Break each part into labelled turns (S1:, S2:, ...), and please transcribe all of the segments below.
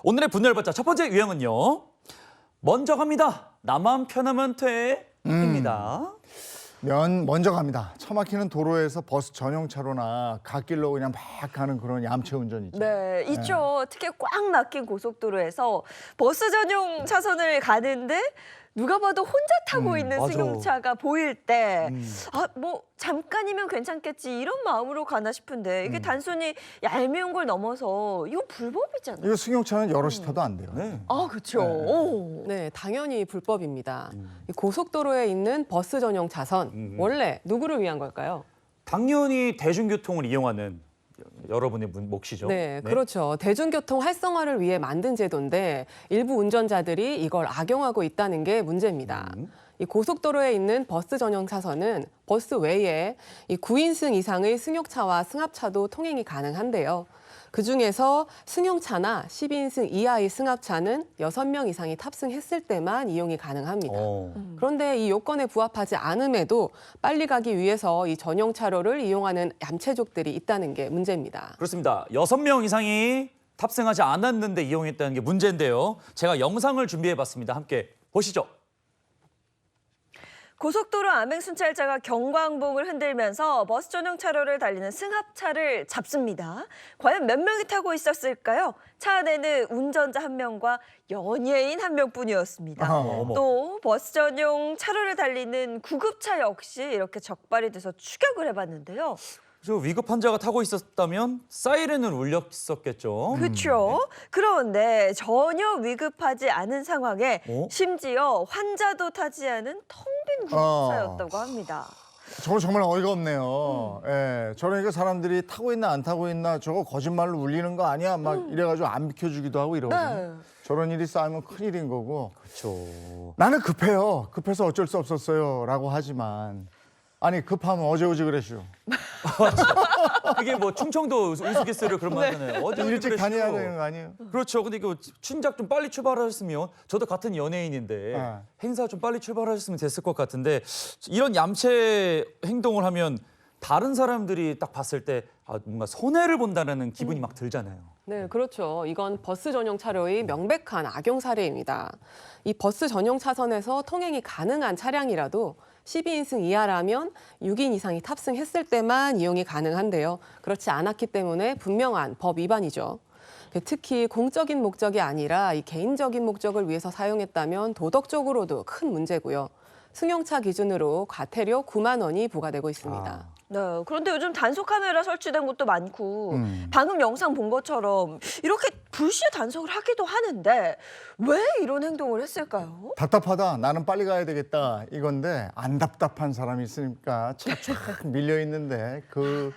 S1: 오늘의 분노를 받자 첫 번째 유형은요. 먼저 갑니다. 나만 편하면 돼입니다.
S2: 먼저 갑니다. 차 막히는 도로에서 버스 전용 차로나 갓길로 그냥 막 가는 그런 얌체 운전 있죠.
S3: 네, 있죠. 특히 꽉 막힌 고속도로에서 버스 전용 차선을 가는데 누가 봐도 혼자 타고 있는
S1: 맞아.
S3: 승용차가 보일 때 뭐 잠깐이면 괜찮겠지 이런 마음으로 가나 싶은데 이게 단순히 얄미운 걸 넘어서 이거 불법이잖아요.
S2: 이거 승용차는 여럿이 타도 안 돼요.
S1: 네.
S3: 아, 그렇죠. 오.
S4: 네, 당연히 불법입니다. 이 고속도로에 있는 버스 전용 차선, 원래 누구를 위한 걸까요?
S1: 당연히 대중교통을 이용하는 여러분의 몫이죠.
S4: 네, 그렇죠. 대중교통 활성화를 위해 만든 제도인데 일부 운전자들이 이걸 악용하고 있다는 게 문제입니다. 이 고속도로에 있는 버스 전용 차선은 버스 외에 이 9인승 이상의 승용차와 승합차도 통행이 가능한데요. 그중에서 승용차나 12인승 이하의 승합차는 6명 이상이 탑승했을 때만 이용이 가능합니다. 그런데 이 요건에 부합하지 않음에도 빨리 가기 위해서 이 전용 차로를 이용하는 얌체족들이 있다는 게 문제입니다.
S1: 그렇습니다. 6명 이상이 탑승하지 않았는데 이용했다는 게 문제인데요. 제가 영상을 준비해봤습니다. 함께 보시죠.
S3: 고속도로 암행순찰자가 경광봉을 흔들면서 버스 전용 차로를 달리는 승합차를 잡습니다. 과연 몇 명이 타고 있었을까요? 차 안에는 운전자 1명과 연예인 1명뿐이었습니다.
S1: 어머.
S3: 또 버스 전용 차로를 달리는 구급차 역시 이렇게 적발이 돼서 추격을 해봤는데요.
S1: 저 위급 환자가 타고 있었다면 사이렌을 울렸었겠죠.
S3: 그렇죠. 그런데 전혀 위급하지 않은 상황에 심지어 환자도 타지 않은 텅 빈 구급차였다고 합니다.
S2: 저거 정말 어이가 없네요. 예, 저러니까 사람들이 타고 있나 안 타고 있나 저거 거짓말로 울리는 거 아니야? 막 이래가지고 안 비켜주기도 하고 이러거든요.
S3: 네.
S2: 저런 일이 쌓이면 큰일인 거고.
S1: 그렇죠.
S2: 나는 급해요. 급해서 어쩔 수 없었어요. 라고 하지만. 아니 급하면 어제 오지 그랬슈.
S1: 이게 뭐 충청도 우스갯소리로 그런 말 하잖아요. 어제
S2: 일찍
S1: 그랬죠.
S2: 다녀야 되는 거 아니에요?
S1: 그렇죠. 근데 그 친작 좀 빨리 출발하셨으면 저도 같은 연예인인데 행사 좀 빨리 출발하셨으면 됐을 것 같은데 이런 얌체 행동을 하면 다른 사람들이 딱 봤을 때 뭔가 손해를 본다는 기분이 막 들잖아요.
S4: 네, 그렇죠. 이건 버스 전용 차로의 명백한 악용 사례입니다. 이 버스 전용 차선에서 통행이 가능한 차량이라도 12인승 이하라면 6인 이상이 탑승했을 때만 이용이 가능한데요. 그렇지 않았기 때문에 분명한 법 위반이죠. 특히 공적인 목적이 아니라 이 개인적인 목적을 위해서 사용했다면 도덕적으로도 큰 문제고요. 승용차 기준으로 과태료 9만 원이 부과되고 있습니다.
S3: 네, 그런데 요즘 단속 카메라 설치된 곳도 많고 방금 영상 본 것처럼 이렇게 불시에 단속을 하기도 하는데 왜 이런 행동을 했을까요?
S2: 답답하다. 나는 빨리 가야 되겠다. 이건데 안 답답한 사람이 있으니까 차 쫙 밀려 있는데 그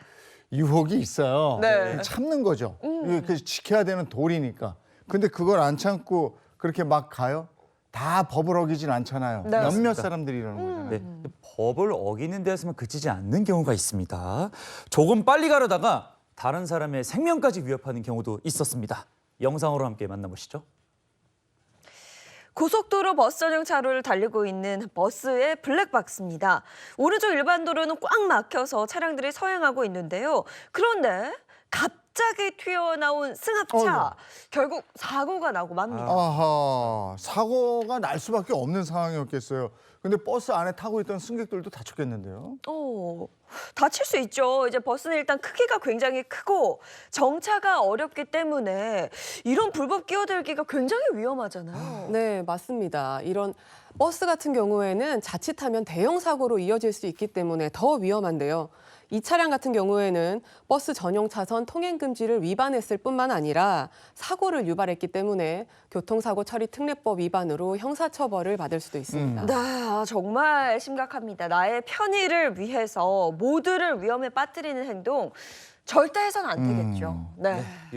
S2: 유혹이 있어요.
S3: 네.
S2: 참는 거죠. 그 지켜야 되는 도리니까. 근데 그걸 안 참고 그렇게 막 가요? 다 법을 어기진 않잖아요.
S3: 네.
S2: 몇몇 사람들이 이러는 거잖아요.
S1: 네. 법을 어기는 데서만 그치지 않는 경우가 있습니다. 조금 빨리 가려다가 다른 사람의 생명까지 위협하는 경우도 있었습니다. 영상으로 함께 만나보시죠.
S3: 고속도로 버스 전용 차로를 달리고 있는 버스의 블랙박스입니다. 오른쪽 일반 도로는 꽉 막혀서 차량들이 서행하고 있는데요. 그런데 갑자기 튀어나온 승합차, 결국 사고가 나고 맙니다.
S2: 아하, 사고가 날 수밖에 없는 상황이었겠어요. 근데 버스 안에 타고 있던 승객들도 다쳤겠는데요.
S3: 다칠 수 있죠. 이제 버스는 일단 크기가 굉장히 크고 정차가 어렵기 때문에 이런 불법 끼어들기가 굉장히 위험하잖아요.
S4: 네, 맞습니다. 이런 버스 같은 경우에는 자칫하면 대형 사고로 이어질 수 있기 때문에 더 위험한데요. 이 차량 같은 경우에는 버스 전용 차선 통행 금지를 위반했을 뿐만 아니라 사고를 유발했기 때문에 교통사고 처리 특례법 위반으로 형사처벌을 받을 수도 있습니다.
S3: 네, 정말 심각합니다. 나의 편의를 위해서 모두를 위험에 빠뜨리는 행동 절대 해서는 안 되겠죠. 네.